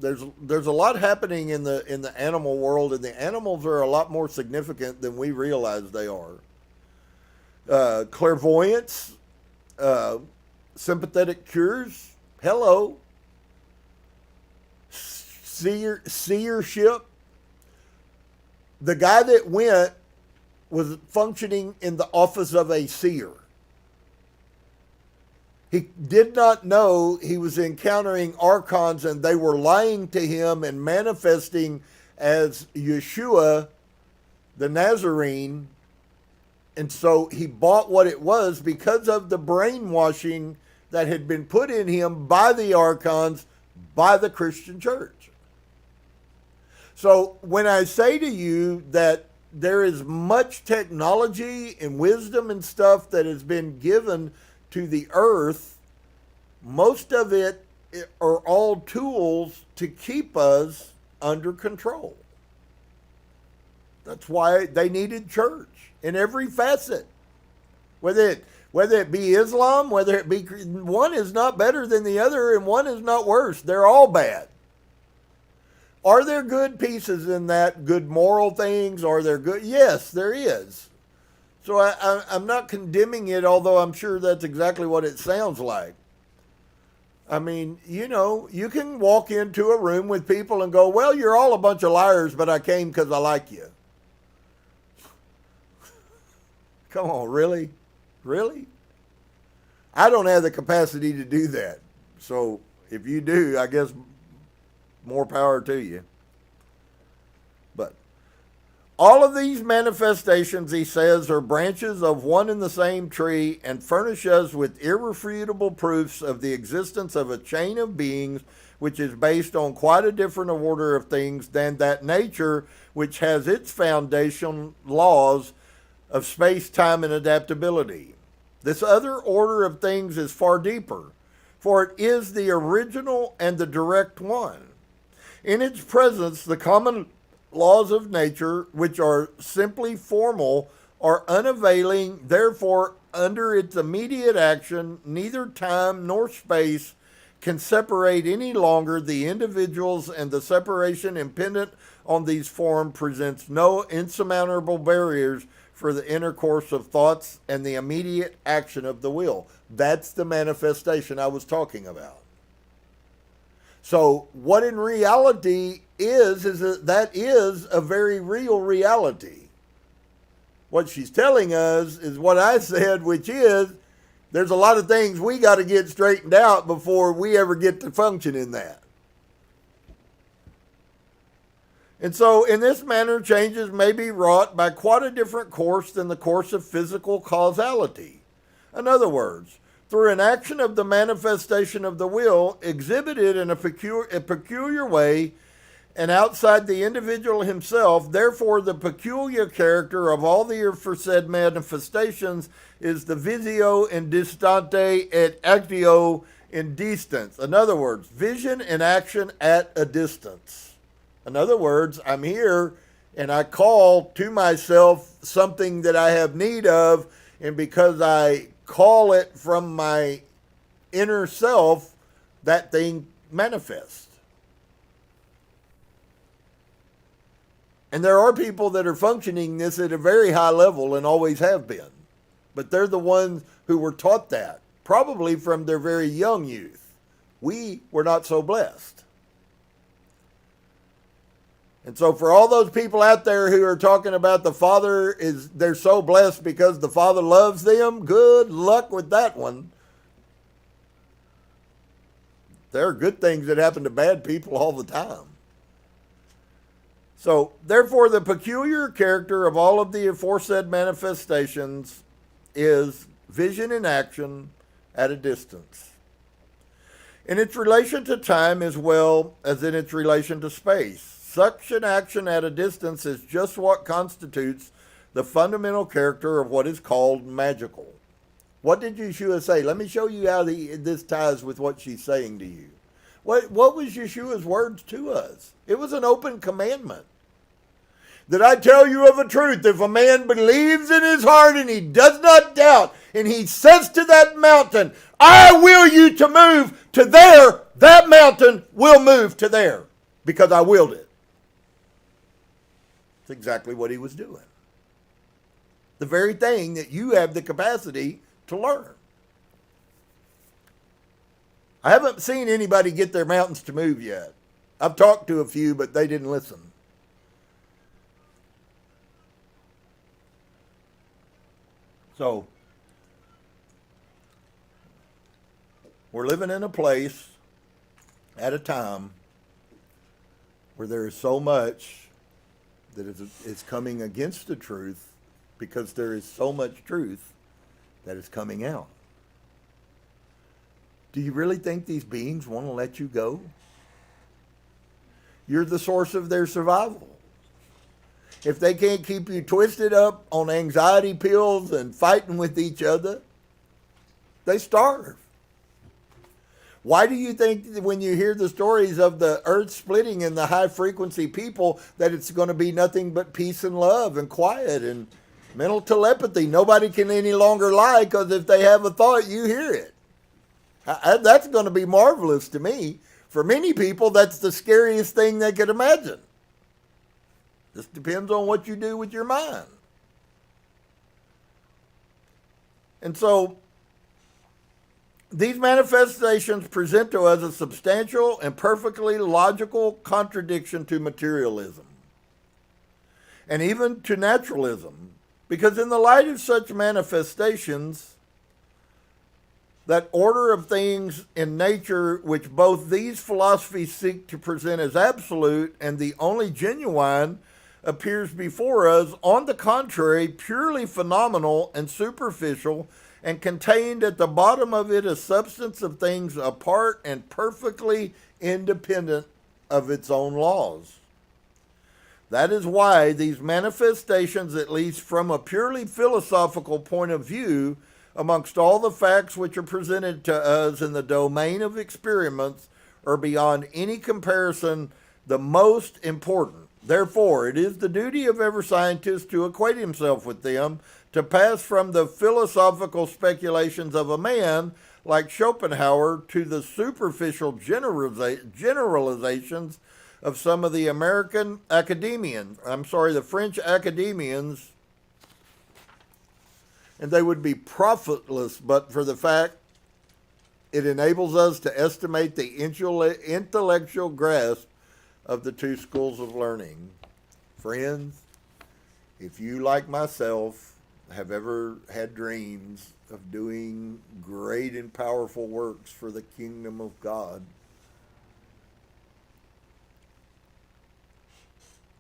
There's a lot happening in the animal world, and the animals are a lot more significant than we realize they are. Clairvoyance, sympathetic cures, hello. Seership. The guy that went was functioning in the office of a seer. He did not know he was encountering archons, and they were lying to him and manifesting as Yeshua, the Nazarene. And so he bought what it was because of the brainwashing that had been put in him by the archons, by the Christian church. So when I say to you that there is much technology and wisdom and stuff that has been given to the earth, most of it are all tools to keep us under control. That's why they needed church in every facet. Whether it be Islam, whether it be, one is not better than the other and one is not worse. They're all bad. Are there good pieces in that, good moral things? Are there good? Yes, there is. So I'm not condemning it, although I'm sure that's exactly what it sounds like. I mean, you can walk into a room with people and go, well, you're all a bunch of liars, but I came because I like you. Come on, really? Really? I don't have the capacity to do that. So if you do, I guess more power to you. But all of these manifestations, he says, are branches of one and the same tree and furnish us with irrefutable proofs of the existence of a chain of beings which is based on quite a different order of things than that nature which has its foundation laws of space, time, and adaptability. This other order of things is far deeper, for it is the original and the direct one. In its presence, the common laws of nature, which are simply formal, are unavailing. Therefore, under its immediate action, neither time nor space can separate any longer the individuals, and the separation impendent on these forms presents no insurmountable barriers for the intercourse of thoughts and the immediate action of the will. That's the manifestation I was talking about. So what in reality is that is a very real reality. What she's telling us is what I said, which is there's a lot of things we got to get straightened out before we ever get to function in that. And so in this manner, changes may be wrought by quite a different course than the course of physical causality. In other words, through an action of the manifestation of the will exhibited in a peculiar way and outside the individual himself, therefore the peculiar character of all the aforesaid manifestations is the visio in distante et actio in distance. In other words, vision and action at a distance. In other words, I'm here and I call to myself something that I have need of, and because I call it from my inner self, that thing manifests. And there are people that are functioning this at a very high level and always have been. But they're the ones who were taught that, probably from their very young youth. We were not so blessed. And so for all those people out there who are talking about they're so blessed because the Father loves them, good luck with that one. There are good things that happen to bad people all the time. So, therefore, the peculiar character of all of the aforesaid manifestations is vision in action at a distance, in its relation to time as well as in its relation to space. Such an action at a distance is just what constitutes the fundamental character of what is called magical. What did Yeshua say? Let me show you how this ties with what she's saying to you. What was Yeshua's words to us? It was an open commandment. That I tell you of a truth, if a man believes in his heart and he does not doubt, and he says to that mountain, I will you to move to there, that mountain will move to there, because I willed it. That's exactly what he was doing. The very thing that you have the capacity to learn. I haven't seen anybody get their mountains to move yet. I've talked to a few, but they didn't listen. So, we're living in a place at a time where there is so much that is coming against the truth, because there is so much truth that is coming out. Do you really think these beings want to let you go? You're the source of their survival. If they can't keep you twisted up on anxiety pills and fighting with each other, they starve. Why do you think that when you hear the stories of the earth splitting and the high frequency people, that it's going to be nothing but peace and love and quiet and mental telepathy? Nobody can any longer lie, because if they have a thought, you hear it. That's going to be marvelous to me. For many people, that's the scariest thing they could imagine. Just depends on what you do with your mind. And so, these manifestations present to us a substantial and perfectly logical contradiction to materialism, and even to naturalism, because in the light of such manifestations, that order of things in nature which both these philosophies seek to present as absolute and the only genuine appears before us, on the contrary, purely phenomenal and superficial, and contained at the bottom of it a substance of things apart and perfectly independent of its own laws. That is why these manifestations, at least from a purely philosophical point of view, amongst all the facts which are presented to us in the domain of experiments, are beyond any comparison the most important. Therefore, it is the duty of every scientist to acquaint himself with them, to pass from the philosophical speculations of a man, like Schopenhauer, to the superficial generalizations of some of the the French academians, and they would be profitless but for the fact it enables us to estimate the intellectual grasp of the two schools of learning. Friends, if you, like myself, have ever had dreams of doing great and powerful works for the kingdom of God,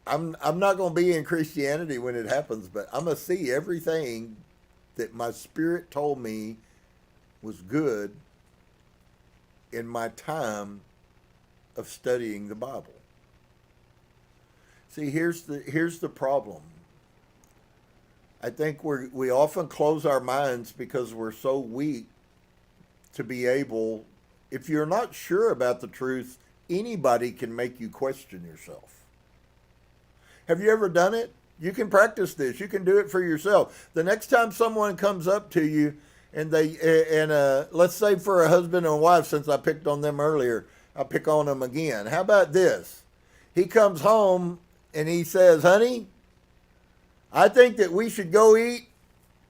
I'm not going to be in Christianity when it happens, but I'm going to see everything that my spirit told me was good in my time of studying the Bible. See, here's the problem. I think we often close our minds because we're so weak to be able, if you're not sure about the truth, anybody can make you question yourself. Have you ever done it? You can practice this. You can do it for yourself. The next time someone comes up to you and let's say for a husband and wife, since I picked on them earlier, I'll pick on them again. How about this? He comes home and he says, honey, I think that we should go eat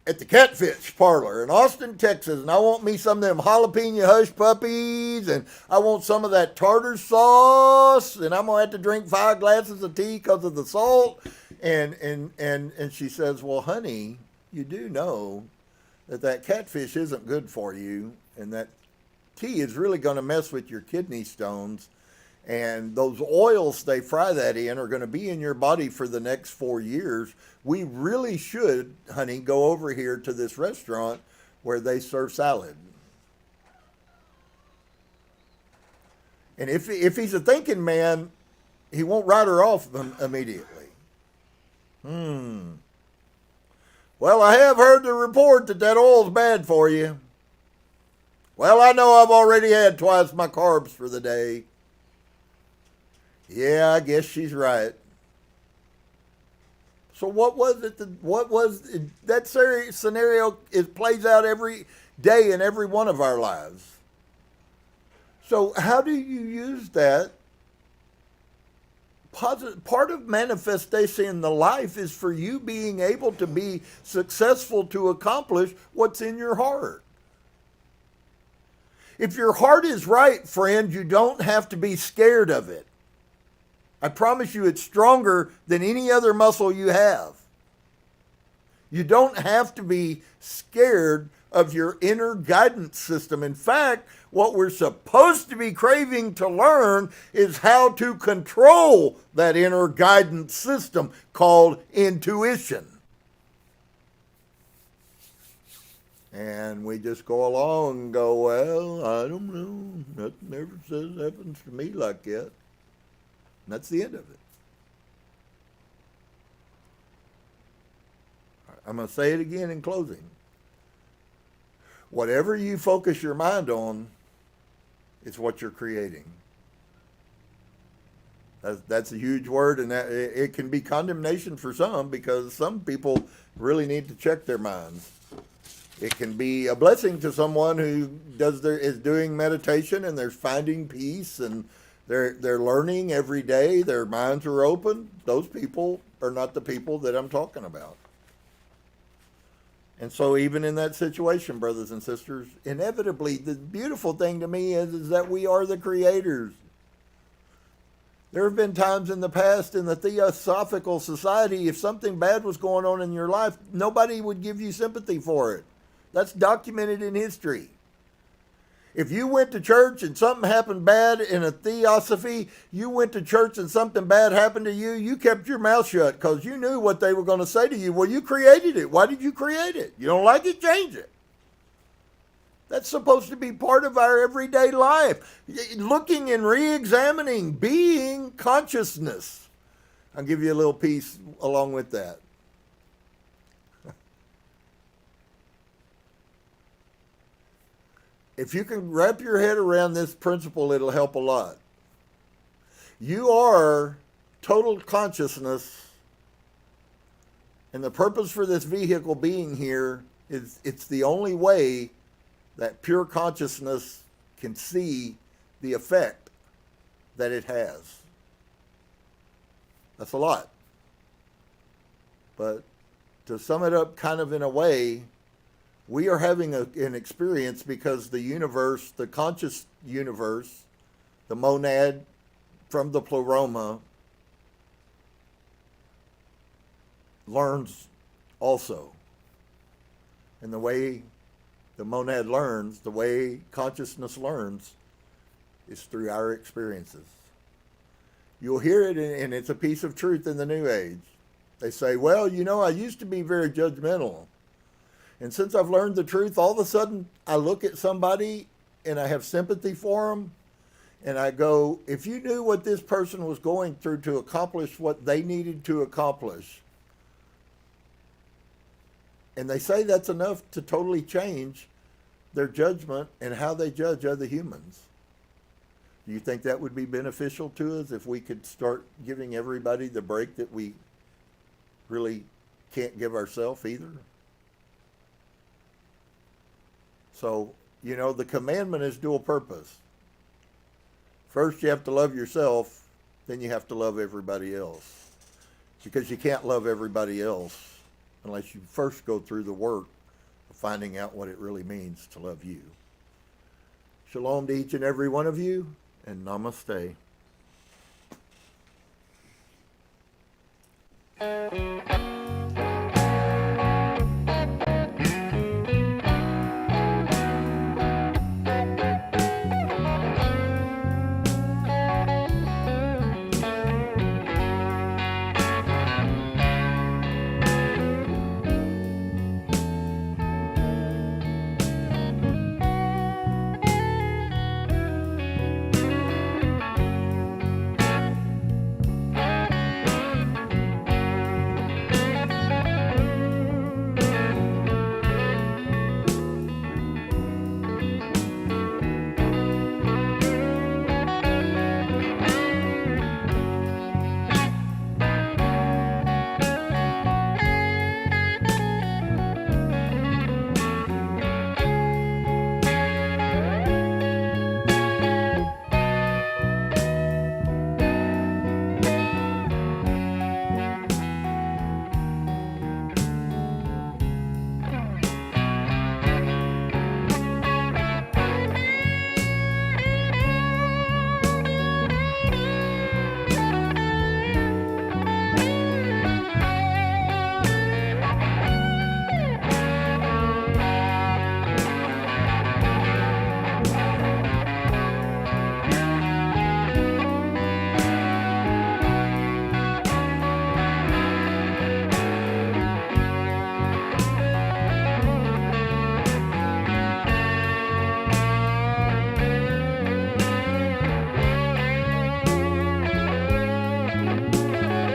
at the Catfish Parlor in Austin, Texas, and I want me some of them jalapeno hush puppies, and I want some of that tartar sauce, and I'm going to have to drink 5 glasses of tea because of the salt. And she says, well, honey, you do know that catfish isn't good for you, and that tea is really going to mess with your kidney stones, and those oils they fry that in are going to be in your body for the next 4 years. We really should, honey, go over here to this restaurant where they serve salad. And if he's a thinking man, he won't write her off immediately. Well, I have heard the report that oil's bad for you. Well, I know I've already had twice my carbs for the day. Yeah, I guess she's right. So what was it that scenario plays out every day in every one of our lives. So how do you use that? Part of manifestation in the life is for you being able to be successful to accomplish what's in your heart. If your heart is right, friend, you don't have to be scared of it. I promise you it's stronger than any other muscle you have. You don't have to be scared of your inner guidance system. In fact, what we're supposed to be craving to learn is how to control that inner guidance system called intuition. And we just go along and go, well, I don't know. Nothing ever happens to me like that. And that's the end of it. I'm going to say it again in closing. Whatever you focus your mind on is what you're creating. That's a huge word, and that it can be condemnation for some, because some people really need to check their minds. It can be a blessing to someone who is doing meditation and they're finding peace and they're learning every day. Their minds are open. Those people are not the people that I'm talking about. And so even in that situation, brothers and sisters, inevitably, the beautiful thing to me is that we are the creators. There have been times in the past in the Theosophical Society, if something bad was going on in your life, nobody would give you sympathy for it. That's documented in history. If you went to church and something happened bad in a theosophy, you went to church and something bad happened to you, you kept your mouth shut because you knew what they were going to say to you. Well, you created it. Why did you create it? You don't like it? Change it. That's supposed to be part of our everyday life. Looking and re-examining, being consciousness. I'll give you a little piece along with that. If you can wrap your head around this principle, it'll help a lot. You are total consciousness, and the purpose for this vehicle being here is it's the only way that pure consciousness can see the effect that it has. That's a lot. But to sum it up kind of in a way, we are having an experience because the universe, the conscious universe, the monad from the pleroma, learns also. And the way the monad learns, the way consciousness learns, is through our experiences. You'll hear it, and it's a piece of truth in the New Age. They say, well, you know, I used to be very judgmental. And since I've learned the truth, all of a sudden I look at somebody and I have sympathy for them. And I go, if you knew what this person was going through to accomplish what they needed to accomplish, and they say that's enough to totally change their judgment and how they judge other humans. Do you think that would be beneficial to us if we could start giving everybody the break that we really can't give ourselves either? So, you know, the commandment is dual purpose. First, you have to love yourself, then you have to love everybody else. Because you can't love everybody else unless you first go through the work of finding out what it really means to love you. Shalom to each and every one of you, and namaste.